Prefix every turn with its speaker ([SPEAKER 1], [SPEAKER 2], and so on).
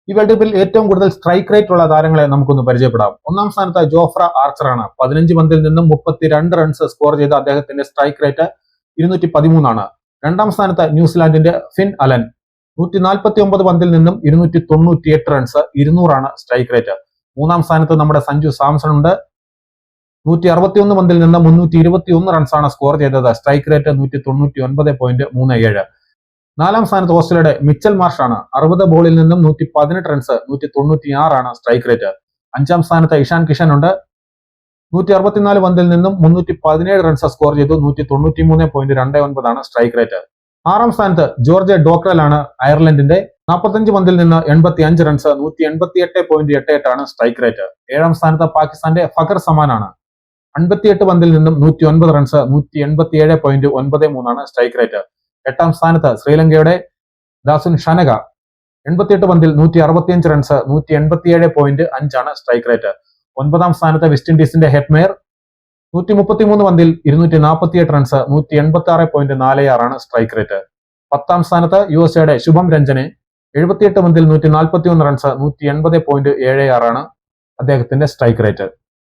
[SPEAKER 1] ഈ വേൾഡ് കപ്പിൽ ഏറ്റവും കൂടുതൽ സ്ട്രൈക്ക് റേറ്റ് ഉള്ള താരങ്ങളെ നമുക്കൊന്ന് പരിചയപ്പെടാം. ഒന്നാം സ്ഥാനത്ത് ജോഫ്ര ആർച്ചറാണ്. 15 പന്തിൽ നിന്നും 32 റൺസ് സ്കോർ ചെയ്ത അദ്ദേഹത്തിന്റെ സ്ട്രൈക്ക് റേറ്റ് 213 ആണ്. രണ്ടാം സ്ഥാനത്ത് ന്യൂസിലാൻഡിന്റെ ഫിൻ അലൻ. 149 പന്തിൽ നിന്നും 298 റൺസ്, 200 സ്ട്രൈക്ക് റേറ്റ്. മൂന്നാം സ്ഥാനത്ത് നമ്മുടെ സഞ്ജു സാംസൺ ഉണ്ട്. 161 പന്തിൽ നിന്ന് 321 റൺസാണ് സ്കോർ ചെയ്തത്. Strike rate 199.37. നാലാം സ്ഥാനത്ത് ഓസ്ട്രേലിയയുടെ മിച്ചൽ മാർഷാണ്. 60 ബോളിൽ നിന്നും 118 റൺസ്, 196 സ്ട്രൈക്ക് റേറ്റ്. അഞ്ചാം സ്ഥാനത്ത് ഇഷാൻ കിഷൻ ഉണ്ട്. 164 പന്തിൽ നിന്നും 317 റൺസ് സ്കോർ ചെയ്തു. 193.29 സ്ട്രൈക്ക് റേറ്റ്. ആറാം സ്ഥാനത്ത് ജോർജ് ഡോക്രൽ ആണ്, അയർലൻഡിന്റെ. 45 പന്തിൽ നിന്ന് 85 റൺസ്, 188.88 സ്ട്രൈക്ക് റേറ്റ്. ഏഴാം സ്ഥാനത്ത് പാകിസ്ഥാന്റെ ഫഖർ സമാൻ ആണ്. 58 പന്തിൽ നിന്നും 109 റൺസ്, 187.93 സ്ട്രൈക്ക് റേറ്റ്. എട്ടാം സ്ഥാനത്ത് ശ്രീലങ്കയുടെ ദാസുൻ ഷനക. 88 പന്തിൽ 165 റൺസ്, 187.5 സ്ട്രൈക്ക് റേറ്റ്. ഒൻപതാം സ്ഥാനത്ത് വെസ്റ്റ് ഇൻഡീസിന്റെ ഹെറ്റ്മെയർ. 133 പന്തിൽ 248 റൺസ്, 186.46 സ്ട്രൈക്ക് റേറ്റ്. പത്താം സ്ഥാനത്ത് യുഎസ്എയുടെ ശുഭം രഞ്ജനെ. 78 പന്തിൽ 141 റൺസ്, 180.76 അദ്ദേഹത്തിന്റെ സ്ട്രൈക്ക് റേറ്റ്.